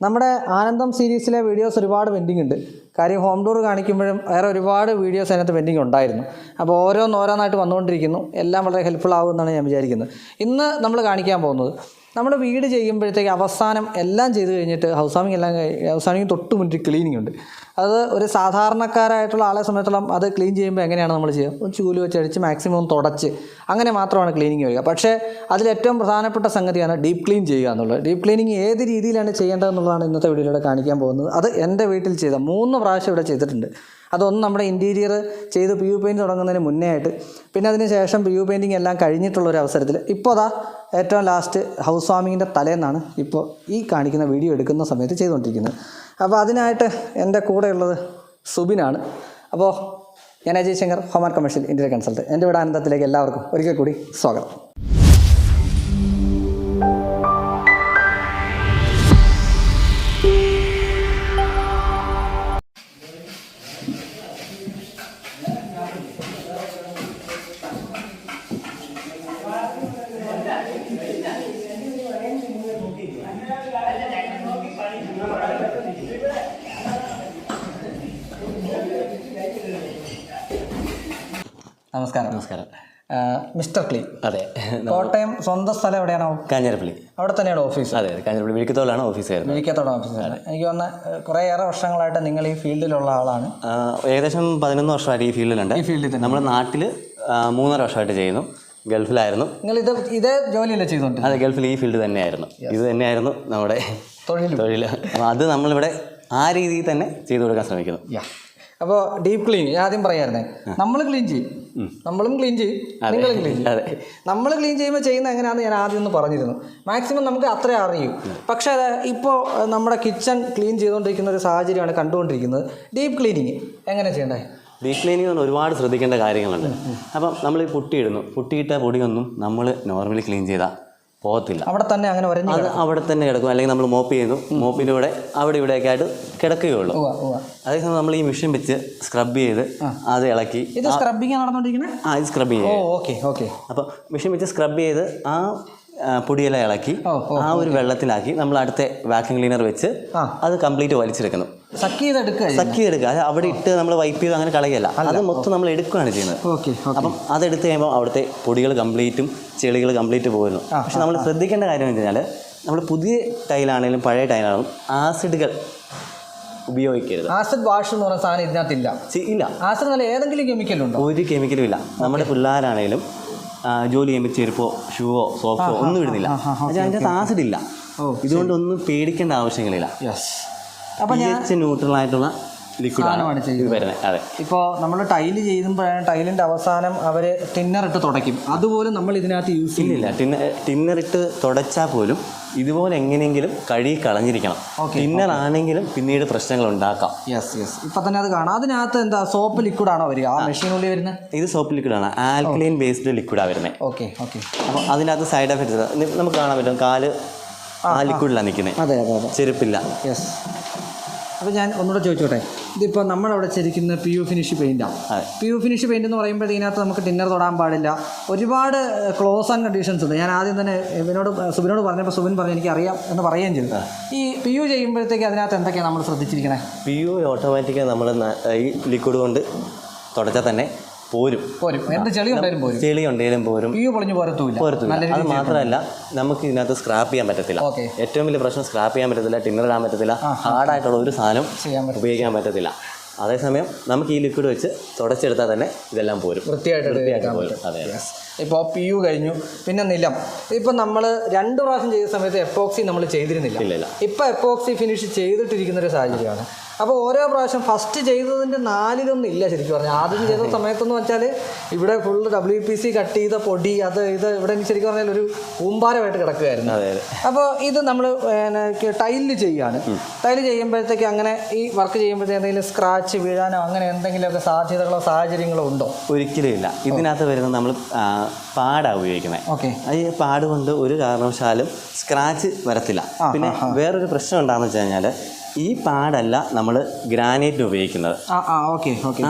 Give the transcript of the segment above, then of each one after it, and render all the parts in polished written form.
നമ്മുടെ ആനന്ദം സീരീസിലെ വീഡിയോസ് ഒരുപാട് പെൻഡിങ് ഉണ്ട്. കാര്യം ഹോം ടൂർ കാണിക്കുമ്പോഴും വേറെ ഒരുപാട് വീഡിയോസ് അതിനകത്ത് പെൻഡിങ് ഉണ്ടായിരുന്നു. അപ്പോൾ ഓരോന്നായിട്ട് വന്നുകൊണ്ടിരിക്കുന്നു. എല്ലാം വളരെ ഹെൽപ്ഫുൾ ആകുമെന്നാണ് ഞാൻ വിചാരിക്കുന്നത്. ഇന്ന് നമ്മൾ കാണിക്കാൻ പോകുന്നത് നമ്മൾ വീട് ചെയ്യുമ്പോഴത്തേക്ക് അവസാനം എല്ലാം ചെയ്ത് കഴിഞ്ഞിട്ട് ഹൗസ് വാമിങ് തൊട്ട് മുന്നിട്ട് ക്ലീനിങ് ഉണ്ട്. അത് ഒരു സാധാരണക്കാരായിട്ടുള്ള ആളെ സംബന്ധിച്ചിടത്തോളം അത് ക്ലീൻ ചെയ്യുമ്പോൾ എങ്ങനെയാണ് നമ്മൾ ചെയ്യുക? ചൂല് വെച്ച് അടിച്ച് മാക്സിമം തുടച്ച് അങ്ങനെ മാത്രമാണ് ക്ലീനിങ് വരിക. പക്ഷേ അതിലേറ്റവും പ്രധാനപ്പെട്ട സംഗതിയാണ് ഡീപ്പ് ക്ലീൻ ചെയ്യുക എന്നുള്ളത്. ഡീപ്പ് ക്ലീനിങ് ഏത് രീതിയിലാണ് ചെയ്യേണ്ടതെന്നുള്ളതാണ് ഇന്നത്തെ വീഡിയോയിലൂടെ കാണിക്കാൻ പോകുന്നത്. അത് എൻ്റെ വീട്ടിൽ ചെയ്ത 3 പ്രാവശ്യം ഇവിടെ ചെയ്തിട്ടുണ്ട്. അതൊന്ന് നമ്മുടെ ഇൻറ്റീരിയർ ചെയ്ത് PU പെയിൻറ്റ് തുടങ്ങുന്നതിന് മുന്നേ ആയിട്ട്, പിന്നെ അതിന് ശേഷം PU പെയിൻറ്റിങ് എല്ലാം കഴിഞ്ഞിട്ടുള്ളൊരു അവസരത്തിൽ ഇപ്പോൾ അതാ ഏറ്റവും ലാസ്റ്റ് ഹൗസ് വാമിങ്ങിൻ്റെ തലേന്നാണ് ഇപ്പോൾ ഈ കാണിക്കുന്ന വീഡിയോ എടുക്കുന്ന സമയത്ത് ചെയ്തുകൊണ്ടിരിക്കുന്നത്. അപ്പോൾ അതിനായിട്ട് എൻ്റെ കൂടെയുള്ളത് സുബിനാണ്. അപ്പോൾ ഞാൻ Ajay Shankar, home and commercial interior consultant. എൻ്റെ ഇവിടെ ആനന്ദത്തിലേക്ക് എല്ലാവർക്കും ഒരിക്കൽ കൂടി സ്വാഗതം. നമസ്കാരം. Mister clean. അതെ, കോട്ടയം. സ്വന്തം സ്ഥലം എവിടെയാണോ? കാഞ്ഞിരപ്പള്ളി. അവിടെ തന്നെയാണ് ഓഫീസ്? അതെ, കാഞ്ഞിരപ്പള്ളി വിഴിക്കത്തോടാണ് ഓഫീസ്. വിഴിക്കത്തോട് ഓഫീസാണ്. എനിക്ക് തോന്നുന്ന കുറേയേറെ വർഷങ്ങളായിട്ട് നിങ്ങൾ ഈ ഫീൽഡിലുള്ള ആളാണ്. ഏകദേശം 11 വർഷമായിട്ട് ഈ ഫീൽഡിലുണ്ട്. ഈ ഫീൽഡിൽ തന്നെ നമ്മുടെ നാട്ടിൽ 3.5 വർഷമായിട്ട് ചെയ്യുന്നു. ഗൾഫിലായിരുന്നു. നിങ്ങൾ ഇതേ ജോലിയല്ലേ ചെയ്തോണ്ട്? അതെ, ഗൾഫിൽ ഈ ഫീൽഡ് തന്നെയായിരുന്നു. ഇത് തന്നെയായിരുന്നു നമ്മുടെ തൊഴിൽ. അത് നമ്മളിവിടെ ആ രീതിയിൽ തന്നെ ചെയ്തു കൊടുക്കാൻ ശ്രമിക്കുന്നു. അപ്പോൾ ഡീപ്പ് ക്ലീൻ ഞാൻ ആദ്യം പറയായിരുന്നേ, നമ്മളും ക്ലീൻ ചെയ്യും, നിങ്ങളും ക്ലീൻ ചെയ്യും. നമ്മൾ ക്ലീൻ ചെയ്യുമ്പോൾ ചെയ്യുന്നത് എങ്ങനെയാണെന്ന് ഞാൻ ആദ്യം ഒന്ന് പറഞ്ഞിരുന്നു. മാക്സിമം നമുക്ക് അത്രേ അറിയൂ. പക്ഷേ ഇപ്പോൾ നമ്മുടെ കിച്ചൺ ക്ലീൻ ചെയ്തുകൊണ്ടിരിക്കുന്ന ഒരു സാഹചര്യമാണ് കണ്ടുകൊണ്ടിരിക്കുന്നത്. ഡീപ്പ് ക്ലീനിങ് എങ്ങനെ ചെയ്യണ്ടേ? ഡീപ്പ് ക്ലീനിങ് കൊണ്ട് ഒരുപാട് ശ്രദ്ധിക്കേണ്ട കാര്യങ്ങളുണ്ട്. അപ്പം നമ്മൾ ഈ പുട്ടിയിട്ട പൊടിയൊന്നും നമ്മൾ നോർമലി ക്ലീൻ ചെയ്താൽ പോകത്തില്ല. അവിടെ തന്നെ അങ്ങനെ അത് അവിടെ തന്നെ കിടക്കും. അല്ലെങ്കിൽ നമ്മൾ മോപ്പ് ചെയ്യുന്നു, മോപ്പിൻ്റെ കൂടെ അവിടെ ഇവിടെയൊക്കെ ആയിട്ട് കിടക്കുകയുള്ളൂ. അതേസമയം നമ്മൾ ഈ മെഷീൻ വെച്ച് സ്ക്രബ് ചെയ്ത് അത് ഇളക്കി. ഇത് സ്ക്രബിങ് നടന്നുകൊണ്ടിരിക്കുന്നത്? ഇത് സ്ക്രബ് ചെയ്യും. ഓക്കെ. അപ്പോൾ മെഷീൻ വെച്ച് സ്ക്രബ് ചെയ്ത് ആ പൊടിയെല്ലാം ഇളക്കി ആ ഒരു വെള്ളത്തിലാക്കി നമ്മൾ അടുത്ത വാക്യൂം ക്ലീനർ വെച്ച് അത് കംപ്ലീറ്റ് വലിച്ചെടുക്കുന്നു. സക്ക് ചെയ്തെടുക്കുക. അത് അവിടെ ഇട്ട് നമ്മൾ വൈപ്പ് ചെയ്ത് അങ്ങനെ കളയല്ല, അത് മൊത്തം നമ്മൾ എടുക്കുകയാണ് ചെയ്യുന്നത്. അപ്പം അതെടുത്ത് കഴിയുമ്പോൾ അവിടുത്തെ പൊടികൾ കംപ്ലീറ്റും ചെളികൾ കംപ്ലീറ്റ് പോകുന്നു. പക്ഷെ നമ്മൾ ശ്രദ്ധിക്കേണ്ട കാര്യം എന്ന് വെച്ചാൽ നമ്മൾ പുതിയ ടൈലാണെങ്കിലും പഴയ ടൈലാണെങ്കിലും ആസിഡുകൾ ഉപയോഗിക്കരുത്. ആസിഡ് വാഷ് എന്ന് പറയുന്ന സാധനം ഇതിനകത്തില്ല. ഇല്ല, ആസിഡ് നല്ല ഏതെങ്കിലും കെമിക്കലുണ്ടോ? ഒരു കെമിക്കലും ഇല്ല. നമ്മുടെ പിള്ളേരാണെങ്കിലും ജോലി ചെയ്യുമ്പോൾ ചെരുപ്പോ ഷൂവോ സോക്സോ ഒന്നും ഇടുന്നില്ല. അതിൻ്റെ ആസിഡ് ഇല്ല. ഇതുകൊണ്ടൊന്നും പേടിക്കേണ്ട ആവശ്യങ്ങളില്ല. അപ്പോൾ ന്യൂട്രൽ ആയിട്ടുള്ള ലിക്വിഡാണ് വരുന്നത്. അതെ, ഇപ്പോൾ നമ്മൾ ടൈല് ചെയ്യുമ്പോഴാണ് ടൈലിൻ്റെ അവസാനം അവർ ടിന്നറിട്ട് തുടയ്ക്കും. അതുപോലും നമ്മൾ ഇതിനകത്ത് യൂസ് ചെയ്യുന്നില്ല. ടിന്നറിട്ട് തുടച്ചാൽ പോലും ഇതുപോലെ എങ്ങനെയെങ്കിലും കഴുകി കളഞ്ഞിരിക്കണം. ടിന്നർ ആണെങ്കിലും പിന്നീട് പ്രശ്നങ്ങൾ ഉണ്ടാക്കാം. ഇപ്പം തന്നെ അത് കാണാം. അതിനകത്ത് എന്താ സോപ്പ് ലിക്വിഡാണോ വരിക? ആ മെഷീനുള്ളിൽ വരുന്നത് ഇത് സോപ്പ് ലിക്വിഡാണ്. ആൽക്കലൈൻ ബേസ്ഡ് ലിക്വിഡാണ് വരുന്നത്. അപ്പോൾ അതിനകത്ത് സൈഡ് എഫക്ട്സ് നമുക്ക് കാണാൻ പറ്റും. കാല് ആ ലിക്വിഡിലാണ് നിൽക്കുന്നത്. അതെ, ചെരുപ്പില്ല. അപ്പോൾ ഞാൻ ഒന്നുകൂടെ ചോദിച്ചോട്ടെ, ഇതിപ്പോൾ നമ്മളവിടെ ശരിക്കുന്ന PU ഫിനിഷ് പെയിൻറ്റാണ്. PU ഫിനിഷ് പെയിൻറ്റ് എന്ന് പറയുമ്പോൾ ഇതിനകത്ത് നമുക്ക് ടിന്നർ തൊടാൻ പാടില്ല. ഒരുപാട് ക്ലോസ് ആൻഡ് കണ്ടീഷൻസ് ഉണ്ട്. ഞാൻ ആദ്യം തന്നെ സുബിനോട് പറഞ്ഞപ്പോൾ സുബിൻ പറഞ്ഞു എനിക്ക് അറിയാം എന്ന് പറയുകയും ചെയ്തു. ഈ PU ചെയ്യുമ്പോഴത്തേക്ക് അതിനകത്ത് എന്തൊക്കെയാണ് നമ്മൾ ശ്രദ്ധിച്ചിരിക്കണേ? PU ഓട്ടോമാറ്റിക്കായി നമ്മൾ ഈ ലിക്വിഡ് കൊണ്ട് തുടച്ചാൽ തന്നെ പോരും. എന്ത് ചെളി ഉണ്ടെങ്കിലും പോരും. PU പൊളിഞ്ഞു പോരത്തൂല്ല. അത് മാത്രമല്ല, നമുക്ക് ഇതിനകത്ത് സ്ക്രാപ്പ് ചെയ്യാൻ പറ്റത്തില്ല. ഏറ്റവും വലിയ പ്രശ്നം സ്ക്രാപ്പ് ചെയ്യാൻ പറ്റത്തില്ല, ടിന്നർ ഇടാൻ പറ്റത്തില്ല, ഹാർഡായിട്ടുള്ള ഒരു സാധനം ഉപയോഗിക്കാൻ പറ്റത്തില്ല. അതേസമയം നമുക്ക് ഈ ലിക്വിഡ് വെച്ച് തുടച്ചെടുത്താൽ തന്നെ ഇതെല്ലാം പോരും, വൃത്തിയായിട്ട് പോരും. അതെ. ഇപ്പോൾ PU കഴിഞ്ഞു, പിന്നെ നിലം. ഇപ്പം നമ്മൾ 2 പ്രാവശ്യം ചെയ്ത സമയത്ത് എപ്പോക്സി നമ്മൾ ചെയ്തിരുന്നില്ല. ഇപ്പം എപ്പോക്സി ഫിനിഷ് ചെയ്തിട്ടിരിക്കുന്നൊരു സാഹചര്യമാണ്. അപ്പോൾ ഓരോ പ്രാവശ്യം ഫസ്റ്റ് ചെയ്തതിൻ്റെ 4-1 ഇല്ല. ശരിക്കും പറഞ്ഞാൽ ആദ്യം ചെയ്ത സമയത്തെന്ന് വെച്ചാൽ ഇവിടെ ഫുള്ള് WPC കട്ട് ചെയ്ത പൊടി ഇത് ഇവിടെ ശരിക്കും പറഞ്ഞാൽ ഒരു കൂമ്പാരമായിട്ട് കിടക്കുകയായിരുന്നു. അപ്പോൾ ഇത് നമ്മൾ ടൈലിൽ ചെയ്യുകയാണ്. ടൈല് ചെയ്യുമ്പോഴത്തേക്ക് അങ്ങനെ ഈ വർക്ക് ചെയ്യുമ്പോഴത്തേക്ക് എന്തെങ്കിലും സ്ക്രാച്ച് വീഴാനോ അങ്ങനെ എന്തെങ്കിലുമൊക്കെ സാഹചര്യങ്ങളോ ഉണ്ടോ? ഒരിക്കലും ഇല്ല. ഇതിനകത്ത് വരുന്നത് നമ്മൾ പാടാണ് ഉപയോഗിക്കുന്നത്. ഈ പാട് കൊണ്ട് ഒരു കാരണവശാലും സ്ക്രാച്ച് വരത്തില്ല. പിന്നെ വേറൊരു പ്രശ്നം എന്താണെന്ന് വെച്ച് കഴിഞ്ഞാൽ ഈ പാടല്ല നമ്മൾ ഗ്രാനൈറ്റിന് ഉപയോഗിക്കുന്നത്.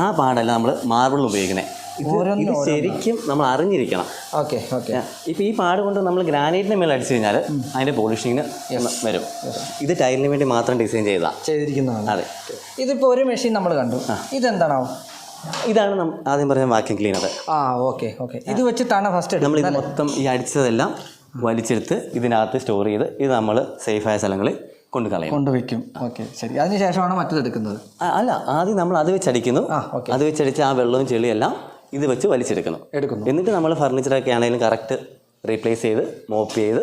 ആ പാടല്ല നമ്മൾ മാർബിളിന് ഉപയോഗിക്കുന്നത്. ഇത് ശരിക്കും നമ്മൾ അറിഞ്ഞിരിക്കണം. Okay okay. ഇപ്പം ഈ പാട് കൊണ്ട് നമ്മൾ ഗ്രാനൈറ്റിന് മേലെ അടിച്ചു കഴിഞ്ഞാൽ അതിൻ്റെ പോളിഷിങ്ങിന് വരും. ഇത് ടൈലിന് വേണ്ടി മാത്രം ഡിസൈൻ ചെയ്തിരിക്കുന്നതാണ്. അതെ. ഇതിപ്പോൾ ഒരു മെഷീൻ നമ്മൾ കണ്ടു, ഇതെന്താണോ? ഇതാണ് ആദ്യം പറഞ്ഞ വാക്യൂം ക്ലീനർ. Okay okay. ഇത് വെച്ചിട്ടാണ് ഫസ്റ്റ് നമ്മൾ ഇത് മൊത്തം ഈ അടിച്ചതെല്ലാം വലിച്ചെടുത്ത് ഇതിനകത്ത് സ്റ്റോർ ചെയ്ത് ഇത് നമ്മൾ സേഫായ സ്ഥലങ്ങളിൽ കൊണ്ടുവയ്ക്കും. ഓക്കെ ശരി. അതിനുശേഷമാണ് മറ്റത് എടുക്കുന്നത്? അല്ല, ആദ്യം നമ്മൾ അത് വെച്ചടിക്കുന്നു. അത് വെച്ചടിച്ച് ആ വെള്ളവും ചെളിയെല്ലാം ഇത് വെച്ച് വലിച്ചെടുക്കുന്നു. എന്നിട്ട് നമ്മൾ ഫർണിച്ചറൊക്കെ ആണെങ്കിലും കറക്റ്റ് റീപ്ലേസ് ചെയ്ത് മോപ്പ് ചെയ്ത്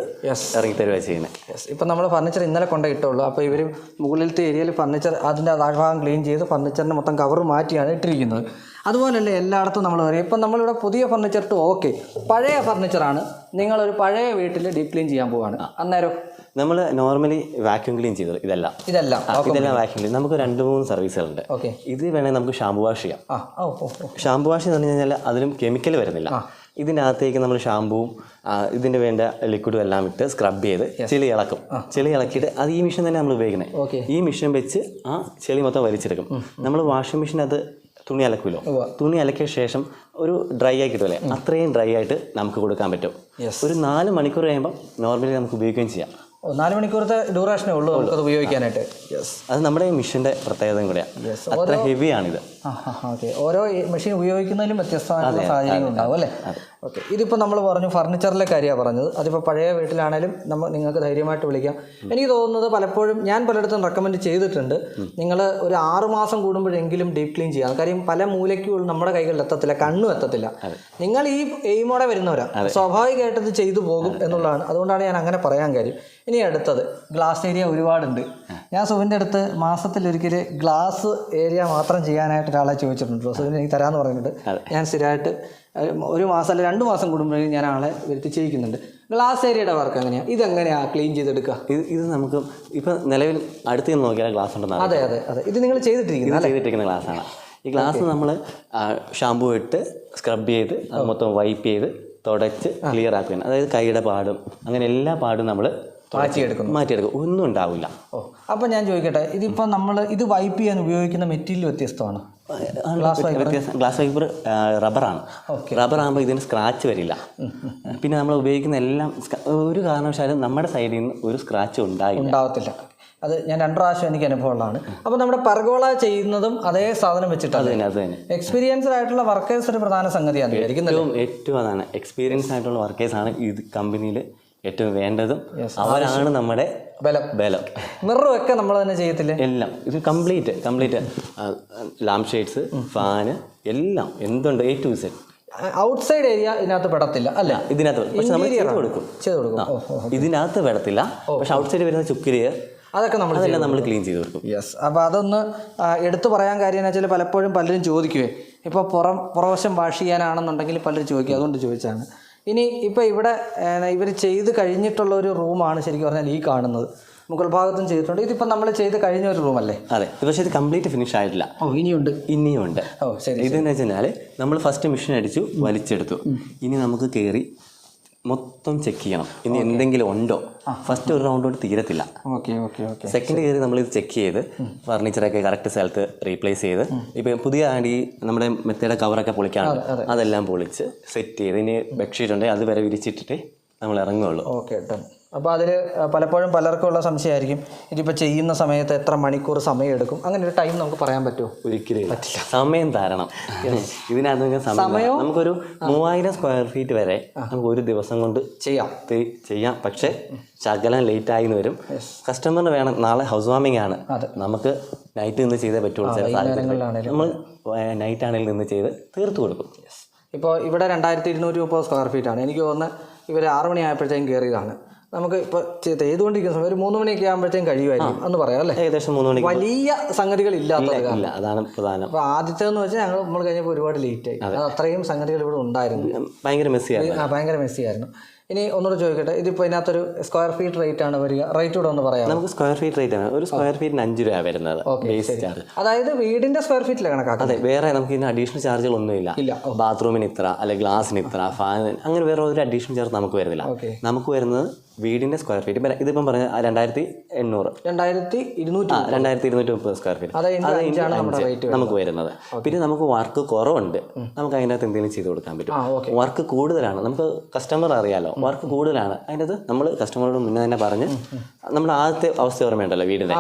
ഇറങ്ങി തരുക ചെയ്യുന്നത്. ഇപ്പം നമ്മൾ ഫർണിച്ചർ ഇന്നലെ കൊണ്ടിട്ടുള്ളൂ. അപ്പോൾ ഇവർ മുകളിലത്തെ ഏരിയയിൽ ഫർണിച്ചർ അതിൻ്റെ താഴ്ഭാഗം ക്ലീൻ ചെയ്ത് ഫർണിച്ചറിൻ്റെ മൊത്തം കവർ മാറ്റിയാണ് ഇട്ടിരിക്കുന്നത്. അതുപോലെയല്ലേ എല്ലായിടത്തും നമ്മൾ പറയും. ഇപ്പം നമ്മളിവിടെ പുതിയ ഫർണിച്ചർ ഇട്ട് ഓക്കെ, പഴയ ഫർണിച്ചറാണ്, നിങ്ങളൊരു പഴയ വീട്ടിൽ ഡീപ്പ് ക്ലീൻ ചെയ്യാൻ പോവുകയാണ്, അന്നേരം നമ്മൾ നോർമലി വാക്യൂം ക്ലീൻ ചെയ്തത് ഇതെല്ലാം വാക്യൂം ക്ലീൻ. നമുക്ക് 2-3 സർവീസുകളുണ്ട്. ഇത് വേണമെങ്കിൽ നമുക്ക് ഷാമ്പു വാഷ് ചെയ്യാം. ഷാമ്പു വാഷ് എന്ന് പറഞ്ഞു കഴിഞ്ഞാൽ അതിലും കെമിക്കൽ വരുന്നില്ല. ഇതിനകത്തേക്ക് നമ്മൾ ഷാമ്പുവും ഇതിൻ്റെ വേണ്ട ലിക്വിഡും എല്ലാം ഇട്ട് സ്ക്രബ് ചെയ്ത് ചെളി ഇളക്കും. ചെളി ഇളക്കിയിട്ട് അത് ഈ മെഷീൻ തന്നെ നമ്മൾ ഉപയോഗിക്കുന്നത്. ഈ മെഷീൻ വെച്ച് ആ ചെളി മൊത്തം വലിച്ചെടുക്കും. നമ്മൾ വാഷിംഗ് മെഷീനകത്ത് തുണി അലക്കുമല്ലോ, തുണി അലക്കിയ ശേഷം ഒരു ഡ്രൈ ആയി കിട്ടുമല്ലേ, അത്രയും ഡ്രൈ ആയിട്ട് നമുക്ക് കൊടുക്കാൻ പറ്റും. ഒരു 4 മണിക്കൂർ കഴിയുമ്പോൾ നോർമലി നമുക്ക് ഉപയോഗിക്കുകയും ചെയ്യാം. 4 മണിക്കൂറത്തെ ഡ്യൂറേഷനേ ഉള്ളൂ നമുക്കത് ഉപയോഗിക്കാനായിട്ട്. അത് നമ്മുടെ മെഷീൻ്റെ പ്രത്യേകതയും കൂടെയാണ്. അത്ര ഹെവിയാണിത്. ഓക്കെ. ഓരോ മെഷീൻ ഉപയോഗിക്കുന്നതിലും വ്യത്യസ്തമായിട്ടുള്ള സാഹചര്യങ്ങളുണ്ടാവും അല്ലേ? ഓക്കെ. ഇതിപ്പോൾ നമ്മൾ പറഞ്ഞു ഫർണിച്ചറിലെ കാര്യമാണ് പറഞ്ഞത്. അതിപ്പോൾ പഴയ വീട്ടിലാണേലും നിങ്ങൾക്ക് ധൈര്യമായിട്ട് വിളിക്കാം. എനിക്ക് തോന്നുന്നത് പലപ്പോഴും ഞാൻ പലയിടത്തും റെക്കമെൻഡ് ചെയ്തിട്ടുണ്ട്, നിങ്ങൾ ഒരു 6 മാസം കൂടുമ്പോഴെങ്കിലും ഡീപ്പ് ക്ലീൻ ചെയ്യാം. കാര്യം പല മൂലയ്ക്കും നമ്മുടെ കൈകളിൽ എത്തത്തില്ല, കണ്ണും എത്തത്തില്ല. നിങ്ങൾ ഈ എയിമോടെ വരുന്നവരാണ്, സ്വാഭാവികമായിട്ട് ഇത് ചെയ്തു പോകും എന്നുള്ളതാണ്. അതുകൊണ്ടാണ് ഞാൻ അങ്ങനെ പറയാൻ കാര്യം. ഇനി അടുത്തത് ഗ്ലാസ് ഏരിയ ഒരുപാടുണ്ട്. ഞാൻ സുവിൻ്റെ അടുത്ത് മാസത്തിലൊരിക്കൽ ഗ്ലാസ് ഏരിയ മാത്രം ചെയ്യാനായിട്ട് ഒരാളെ ചോദിച്ചിട്ടുണ്ട്. സുവിന് എനിക്ക് തരാമെന്ന് പറയുന്നുണ്ട്. ഞാൻ സ്ഥിരമായിട്ട് 1 മാസം അല്ല 2 മാസം കൂടുമ്പോഴേക്കും ഞാൻ ആളെ വരുത്തി ചെയ്യിക്കുന്നുണ്ട്. ഗ്ലാസ് ഏരിയയുടെ വർക്ക് എങ്ങനെയാണ്? ഇതെങ്ങനെയാണ് ക്ലീൻ ചെയ്തെടുക്കുക? ഇത് നമുക്ക് ഇപ്പം നിലവിൽ അടുത്ത് നോക്കിയാൽ ഗ്ലാസ് ഉണ്ടെന്ന്. അതെ അതെ അതെ. ഇത് നിങ്ങൾ ചെയ്തിട്ടിരിക്കുന്ന ഗ്ലാസ്സാണ്. ഈ ഗ്ലാസ് നമ്മൾ ഷാമ്പൂ ഇട്ട് സ്ക്രബ് ചെയ്ത് അത് മൊത്തം വൈപ്പ് ചെയ്ത് തുടച്ച് ക്ലിയർ ആക്കുകയാണ്. അതായത് കൈയുടെ പാടും അങ്ങനെ എല്ലാ പാടും നമ്മൾ മാറ്റിയെടുക്കും. ഒന്നും ഉണ്ടാവില്ല. അപ്പം ഞാൻ ചോദിക്കട്ടെ, ഇതിപ്പോൾ നമ്മൾ ഇത് വൈപ്പ് ചെയ്യാൻ ഉപയോഗിക്കുന്ന മെറ്റീരിയൽ വ്യത്യസ്തമാണ്. Glass wiper റബ്ബറാണ്. റബ്ബർ ആകുമ്പോൾ ഇതിന് സ്ക്രാച്ച് വരില്ല. പിന്നെ നമ്മൾ ഉപയോഗിക്കുന്ന എല്ലാം ഒരു കാരണവശാലും നമ്മുടെ സൈഡിൽ നിന്ന് ഒരു സ്ക്രാച്ച് ഉണ്ടാവത്തില്ല. അത് ഞാൻ 2 പ്രാവശ്യം എനിക്ക് അനുഭവമുള്ളതാണ്. അപ്പോൾ നമ്മുടെ പെർഗോള ചെയ്യുന്നതും അതേ സാധനം വെച്ചിട്ടാണ്. അത് തന്നെ എക്സ്പീരിയൻസ്ഡ് ആയിട്ടുള്ള വർക്കേഴ്സ് ഒരു പ്രധാന സംഗതിയാണ്. ഏറ്റവും അതാണ് എക്സ്പീരിയൻസ് ആയിട്ടുള്ള വർക്കേഴ്സാണ് ഇത് കമ്പനിയിൽ ഏറ്റവും വേണ്ടതും. അവരാണ് നമ്മുടെ ബലം. മിററും ഒക്കെ നമ്മൾ തന്നെ ചെയ്യത്തില്ലേ? എല്ലാം ഇത് കംപ്ലീറ്റ് ലാംപ് ഷെയ്ഡ്സ്, ഫാന് എല്ലാം എന്തുണ്ട് A to Z. Outside area ഇതിനകത്ത് പെടത്തില്ല അല്ല? ഇതിനകത്ത് പക്ഷെ നമ്മൾ ചെയ്ത് കൊടുക്കും. ഇതിനകത്ത് പെടത്തില്ല, പക്ഷെ ഔട്ട്സൈഡ് വരുന്ന ചുക്കിരിയ അതൊക്കെ നമ്മൾ ക്ലീൻ ചെയ്ത് കൊടുക്കും. അപ്പോൾ അതൊന്ന് എടുത്തു പറയാൻ കാര്യം എന്ന് വെച്ചാൽ പലപ്പോഴും പലരും ചോദിക്കുവേ, ഇപ്പോൾ പുറവശം വാഷ് ചെയ്യാനാണെന്നുണ്ടെങ്കിൽ പലരും ചോദിക്കും, അതുകൊണ്ട് ചോദിച്ചാണ്. ഇനി ഇപ്പോൾ ഇവിടെ ഇവർ ചെയ്ത് കഴിഞ്ഞിട്ടുള്ള ഒരു റൂമാണ് ശരിക്കും പറഞ്ഞാൽ ഈ കാണുന്നത്. മുകൾ ഭാഗത്തും ചെയ്തിട്ടുണ്ട്. ഇതിപ്പോൾ നമ്മൾ ചെയ്ത് കഴിഞ്ഞ ഒരു റൂമല്ലേ? അതെ. പക്ഷേ ഇത് കംപ്ലീറ്റ് ഫിനിഷ് ആയിട്ടില്ല. ഇനിയുണ്ട്. ശരി. ഇതെന്ന് വെച്ച് കഴിഞ്ഞാൽ നമ്മൾ ഫസ്റ്റ് മെഷീൻ അടിച്ചു വലിച്ചെടുത്തു. ഇനി നമുക്ക് കയറി മൊത്തം ചെക്ക് ചെയ്യണം, ഇനി എന്തെങ്കിലും ഉണ്ടോ. ഫസ്റ്റ് ഒരു റൗണ്ട് കൊണ്ട് തീരത്തില്ല. സെക്കൻഡ് കയറി നമ്മളിത് ചെക്ക് ചെയ്ത് ഫർണിച്ചറൊക്കെ കറക്റ്റ് സ്ഥലത്ത് റീപ്ലേസ് ചെയ്ത് ഇപ്പം പുതിയ ഈ നമ്മുടെ മെത്തയുടെ കവറൊക്കെ പൊളിക്കാണ്, അതെല്ലാം പൊളിച്ച് സെറ്റ് ചെയ്ത് ഇനി ബെഡ്ഷീറ്റ് ഉണ്ടെങ്കിൽ അത് വരെ വിരിച്ചിട്ടിട്ട് നമ്മൾ ഇറങ്ങുകയുള്ളൂ. Okay done. അപ്പോൾ അതിൽ പലപ്പോഴും പലർക്കും ഉള്ള സംശയമായിരിക്കും, ഇതിപ്പോൾ ചെയ്യുന്ന സമയത്ത് എത്ര മണിക്കൂർ സമയം എടുക്കും, അങ്ങനെ ഒരു ടൈം നമുക്ക് പറയാൻ പറ്റുമോ? ഒരിക്കലും പറ്റില്ല. സമയം തരണം. ഇതിനകത്ത് സമയം നമുക്കൊരു 3000 സ്ക്വയർ ഫീറ്റ് വരെ നമുക്ക് ഒരു ദിവസം കൊണ്ട് ചെയ്യാം. പക്ഷേ ശകലം ലേറ്റായി വരും. കസ്റ്റമറിന് വേണം, നാളെ ഹൗസ് വാമിംഗ് ആണ്, നമുക്ക് നൈറ്റ് നിന്ന് ചെയ്തേ പറ്റുള്ളൂ. ചില സാഹചര്യത്തിൽ നമ്മൾ നൈറ്റ് ആണെങ്കിൽ നിന്ന് ചെയ്ത് തീർത്തു കൊടുക്കും. ഇപ്പോൾ ഇവിടെ 2230 സ്ക്വയർ ഫീറ്റാണ്. എനിക്ക് തോന്നുന്നത് ഇവർ 6 മണിയായപ്പോഴത്തേക്കും കയറിയതാണ്. നമുക്ക് ഇപ്പോൾ ചെയ്തുകൊണ്ടിരിക്കുന്ന സമയം ഒരു 3 മണിയൊക്കെ ആകുമ്പോഴത്തേക്കും കഴിയുമായിരിക്കും എന്ന് പറയാം അല്ലേ? ഏകദേശം 3 മണി. വലിയ സംഗതികൾ ഇല്ലാത്തത്, അതാണ് പ്രധാനം. അപ്പോൾ ആദ്യത്തേന്ന് വെച്ചാൽ നമ്മൾ കഴിഞ്ഞപ്പോൾ ഒരുപാട് ലേറ്റായി. അത് അത്രയും സംഗതികൾ ഇവിടെ ഉണ്ടായിരുന്നു. ഭയങ്കര മെസ്സിയായിരുന്നു. ഇനി ഒന്നുകൂടെ ചോദിക്കട്ടെ, ഇതിപ്പോൾ ഇതിനകത്തൊരു സ്ക്വയർ ഫീറ്റ് റേറ്റ് ആണ് വരിക, റേറ്റ് കൂടെ ഒന്ന് പറയാം. നമുക്ക് സ്ക്വയർ ഫീറ്റ് റേറ്റ് ആണ്, ഒരു സ്ക്വയർ ഫീറ്റിന് 5 രൂപ വരുന്നത് ബേസ് ചാർജ്. അതായത് വീടിന്റെ സ്ക്വയർ ഫീറ്റിൽ കണക്കാക്കാം. അതെ, വേറെ നമുക്ക് ഇതിന് അഡീഷണൽ ചാർജുകളൊന്നുമില്ല. ബാത്റൂമിന് ഇത്ര, അല്ലെങ്കിൽ ഗ്ലാസിന് ഇത്ര, ഫാൻ, അങ്ങനെ വേറെ ഒരു അഡീഷണൽ ചാർജ് നമുക്ക് വരുന്നില്ല. നമുക്ക് വരുന്നത് വീടിന്റെ സ്ക്വയർ ഫീറ്റ്. ഇതിപ്പം പറഞ്ഞ 2800 2230 സ്ക്വയർ ഫീറ്റ് നമുക്ക് വരുന്നത്. പിന്നെ നമുക്ക് വർക്ക് കുറവുണ്ട്, നമുക്ക് അതിൻ്റെ അകത്ത് എന്തെങ്കിലും ചെയ്ത് കൊടുക്കാൻ പറ്റും. വർക്ക് കൂടുതലാണ്, നമുക്ക് കസ്റ്റമർ അറിയാലോ, വർക്ക് കൂടുതലാണ്. അതിൻ്റെ അത് നമ്മൾ കസ്റ്റമറോട് മുന്നേ തന്നെ പറഞ്ഞ് നമ്മൾ ആദ്യത്തെ അവസ്ഥ ഓർമ്മയുണ്ടല്ലോ വീടിൻ്റെ,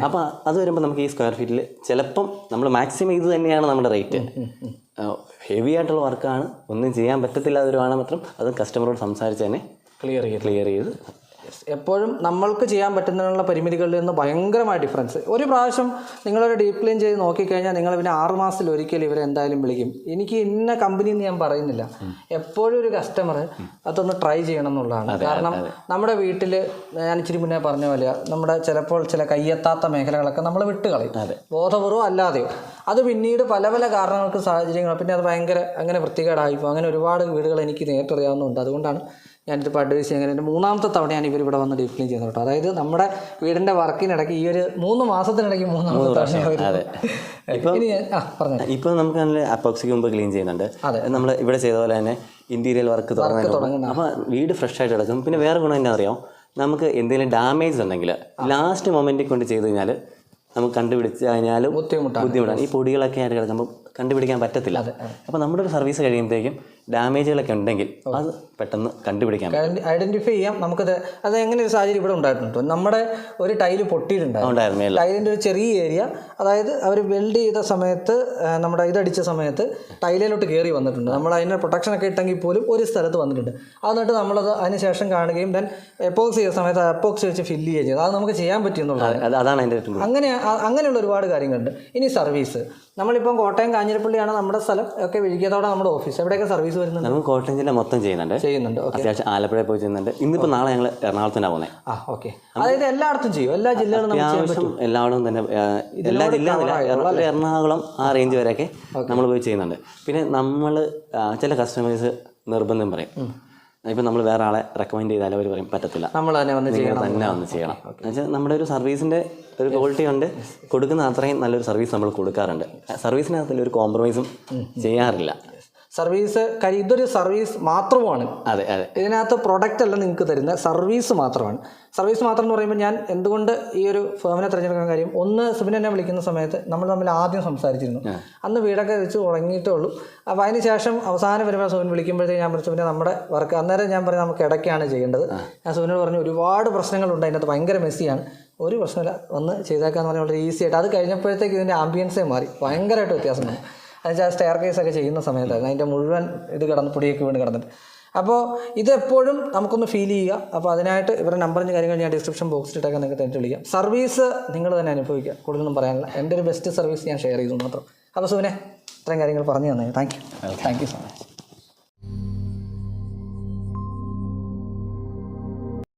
അപ്പം അത് വരുമ്പോൾ നമുക്ക് ഈ സ്ക്വയർ ഫീറ്റിൽ ചിലപ്പം നമ്മൾ മാക്സിമം ഇത് തന്നെയാണ് നമ്മുടെ റേറ്റ്. ഹെവി ആയിട്ടുള്ള വർക്കാണ്, ഒന്നും ചെയ്യാൻ പറ്റത്തില്ലാതൊരു മാത്രം അത് കസ്റ്റമറോട് സംസാരിച്ച് തന്നെ ക്ലിയർ ചെയ്ത്. എപ്പോഴും നമ്മൾക്ക് ചെയ്യാൻ പറ്റുന്നതിനുള്ള പരിമിതികളിൽ നിന്ന് ഭയങ്കരമായ ഡിഫറൻസ്. ഒരു പ്രാവശ്യം നിങ്ങളൊരു ഡീപ്പ് ക്ലീൻ ചെയ്ത് നോക്കിക്കഴിഞ്ഞാൽ നിങ്ങൾ പിന്നെ 6 മാസത്തിൽ ഒരിക്കൽ ഇവരെ എന്തായാലും വിളിക്കും. എനിക്ക് ഇന്ന കമ്പനി എന്ന് ഞാൻ പറയുന്നില്ല, എപ്പോഴും ഒരു കസ്റ്റമർ അതൊന്ന് ട്രൈ ചെയ്യണം എന്നുള്ളതാണ്. കാരണം നമ്മുടെ വീട്ടിൽ ഞാൻ ഇച്ചിരി മുന്നേ പറഞ്ഞ പോലെ നമ്മുടെ ചിലപ്പോൾ ചില കയ്യെത്താത്ത മേഖലകളൊക്കെ നമ്മൾ വിട്ടുകളയും, ബോധപൂർവ്വം അല്ലാതെയോ. അത് പിന്നീട് പല പല കാരണങ്ങൾക്ക് സാഹചര്യങ്ങൾ, പിന്നെ അത് ഭയങ്കര അങ്ങനെ വൃത്തികേടായിപ്പോൾ അങ്ങനെ ഒരുപാട് വീടുകൾ എനിക്ക് നേരിട്ടറിയാവുന്നതുണ്ട്. അതുകൊണ്ടാണ് ഞാനിതിപ്പോൾ അഡ്വൈസ് ചെയ്യാൻ. എൻ്റെ 3ാമത്തെ തവണയാണ് ഇവരിവിടെ വന്ന് ഡീപ്പ് ക്ലീൻ ചെയ്യുന്നത് കേട്ടോ. അതായത് നമ്മുടെ വീടിൻ്റെ വർക്കിനിടയ്ക്ക് ഈ ഒരു 3 മാസത്തിനിടയ്ക്ക് 3ാമത്തെ തവണയാണ്. ഇപ്പോൾ നമുക്ക് നല്ല അപ്പോക്സിക്ക് മുമ്പ് ക്ലീൻ ചെയ്യുന്നുണ്ട്. നമ്മൾ ഇവിടെ ചെയ്ത പോലെ തന്നെ ഇൻറ്റീരിയൽ വർക്ക് തുടങ്ങുന്നത്. അപ്പോൾ വീട് ഫ്രഷ് ആയിട്ട് കിടക്കും. പിന്നെ വേറെ ഗുണം എന്നാ അറിയാം, നമുക്ക് എന്തെങ്കിലും ഡാമേജ് ഉണ്ടെങ്കിൽ ലാസ്റ്റ് മൊമെൻറ്റിൽ കൊണ്ട് ചെയ്ത് കഴിഞ്ഞാൽ നമുക്ക് കണ്ടുപിടിച്ച് കഴിഞ്ഞാലും ബുദ്ധിമുട്ടാണ്. ഈ പൊടികളൊക്കെ ആയിട്ട് കിടക്കുമ്പോൾ കണ്ടുപിടിക്കാൻ പറ്റത്തില്ല. അപ്പോൾ നമ്മുടെ ഒരു സർവീസ് കഴിയുമ്പോഴത്തേക്കും ഡാമേജുകളൊക്കെ ഉണ്ടെങ്കിൽ അത് പെട്ടെന്ന് കണ്ടുപിടിക്കാൻ ഐഡന്റിഫൈ ചെയ്യാം. നമുക്കത് അത് എങ്ങനെ ഒരു സാഹചര്യം ഇവിടെ ഉണ്ടായിട്ടുണ്ട്. നമ്മുടെ ഒരു ടൈല് പൊട്ടിയിട്ടുണ്ടായിരുന്നു, ടൈലിൻ്റെ ഒരു ചെറിയ ഏരിയ. അതായത് അവർ വെൽഡ് ചെയ്ത സമയത്ത് നമ്മുടെ ഇതടിച്ച സമയത്ത് ടൈലിലോട്ട് കയറി വന്നിട്ടുണ്ട്. നമ്മൾ അതിൻ്റെ പ്രൊട്ടക്ഷനൊക്കെ ഇട്ടെങ്കിൽ പോലും ഒരു സ്ഥലത്ത് വന്നിട്ടുണ്ട്. എന്നിട്ട് നമ്മളത് അതിന് ശേഷം കാണുകയും ദെൻ എപ്പോക്സി ചെയ്ത സമയത്ത് എപ്പോക്സി വെച്ച് ഫില്ല് ചെയ്യുകയും ചെയ്തു. അത് നമുക്ക് ചെയ്യാൻ പറ്റിയെന്നുള്ളത്. അതാണ് അതിൻ്റെ അങ്ങനെയുള്ള ഒരുപാട് കാര്യങ്ങളുണ്ട്. ഇനി സർവീസ്, നമ്മളിപ്പം കോട്ടയം കാഞ്ഞിരപ്പള്ളിയാണ് നമ്മുടെ സ്ഥലം, ഒക്കെ വിഴിക്കത്തോടെ നമ്മുടെ ഓഫീസ്. എവിടെയൊക്കെ സർവീസ് വരുന്നുണ്ട്? നമുക്ക് കോട്ടയം ജില്ല മൊത്തം ചെയ്യുന്നുണ്ട്. അത്യാവശ്യം ആലപ്പുഴ പോയി ചെയ്യുന്നുണ്ട്. ഇന്നിപ്പോൾ നാളെ ഞങ്ങൾ എറണാകുളത്തിനാണ് പോകുന്നത്. ഓക്കെ, അതായത് എല്ലായിടത്തും ചെയ്യും, എല്ലാ ജില്ലകളും എല്ലായിടവും തന്നെ, എല്ലാ ജില്ലകളിലും എറണാകുളം ആ റേഞ്ച് വരെയൊക്കെ നമ്മൾ പോയി ചെയ്യുന്നുണ്ട്. പിന്നെ നമ്മൾ ചില കസ്റ്റമേഴ്സ് നിർബന്ധം പറയും, ഇപ്പം നമ്മൾ വേറെ ആളെ റെക്കമെൻഡ് ചെയ്താലും അവർ പറയും പറ്റത്തില്ല, നമ്മൾ തന്നെ വന്ന് ചെയ്യണം. എന്നുവെച്ചാൽ നമ്മുടെ ഒരു സർവീസിൻ്റെ ഒരു ക്വാളിറ്റി ഉണ്ട്, കൊടുക്കുന്ന അത്രയും നല്ലൊരു സർവീസ് നമ്മൾ കൊടുക്കാറുണ്ട്. സർവീസിനകത്തിൽ ഒരു കോംപ്രമൈസും ചെയ്യാറില്ല. സർവീസ് കാര്യം ഇതൊരു സർവീസ് മാത്രമാണ്. അതെ, ഇതിനകത്ത് പ്രൊഡക്റ്റ് അല്ല നിങ്ങൾക്ക് തരുന്നത്, സർവീസ് മാത്രമാണ്. സർവീസ് മാത്രം എന്ന് പറയുമ്പോൾ ഞാൻ എന്തുകൊണ്ട് ഈ ഒരു ഫേമിനെ തിരഞ്ഞെടുക്കാൻ കാര്യം, ഒന്ന് സുബിൻ എന്നെ വിളിക്കുന്ന സമയത്ത് നമ്മൾ തമ്മിൽ ആദ്യം സംസാരിച്ചിരുന്നു. അന്ന് വീടൊക്കെ വെച്ച് തുടങ്ങിയിട്ടേ ഉള്ളൂ. അപ്പോൾ അതിന് ശേഷം അവസാനം വരുമ്പോൾ സുബിൻ വിളിക്കുമ്പോഴത്തേക്ക് ഞാൻ പറഞ്ഞു, പിന്നെ നമ്മുടെ വർക്ക് അന്നേരം ഞാൻ പറഞ്ഞു നമുക്ക് ഇടയ്ക്കാണ് ചെയ്യേണ്ടത്. ഞാൻ സുബിനോട് പറഞ്ഞു ഒരുപാട് പ്രശ്നങ്ങളുണ്ട് അതിനകത്ത്, ഭയങ്കര മെസ്സിയാണ്, ഒരു പ്രശ്നമില്ല വന്ന് ചെയ്തേക്കാന്ന് പറഞ്ഞാൽ വളരെ ഈസി ആയിട്ട്. അത് കഴിഞ്ഞപ്പോഴത്തേക്ക് ഇതിൻ്റെ ആംബിയൻസേ മാറി, ഭയങ്കരമായിട്ട് വ്യത്യാസം വന്നു. എന്നുവെച്ചാൽ സ്റ്റെയർ കേസൊക്കെ ചെയ്യുന്ന സമയത്തായിരുന്നു അതിൻ്റെ മുഴുവൻ ഇത് പൊടിയൊക്കെ വീണ് കിടന്നിട്ട്. അപ്പോൾ ഇതെപ്പോഴും നമുക്കൊന്ന് ഫീൽ ചെയ്യുക. അപ്പോൾ അതിനായിട്ട് ഇവരുടെ നമ്പറിൻ്റെ കാര്യങ്ങൾ ഞാൻ ഡിസ്ക്രിപ്ഷൻ ബോക്സിലിട്ടൊക്കെ നിങ്ങൾക്ക് തന്നെ വിളിക്കാം. സർവീസ് നിങ്ങൾ തന്നെ അനുഭവിക്കുക, കൂടുതലൊന്നും പറയാനില്ല. എൻ്റെ ഒരു ബെസ്റ്റ് സർവീസ് ഞാൻ ഷെയർ ചെയ്തു മാത്രം. അപ്പോൾ സുവിനെ ഇത്രയും കാര്യങ്ങൾ പറഞ്ഞു തന്നെ. Thank you so much.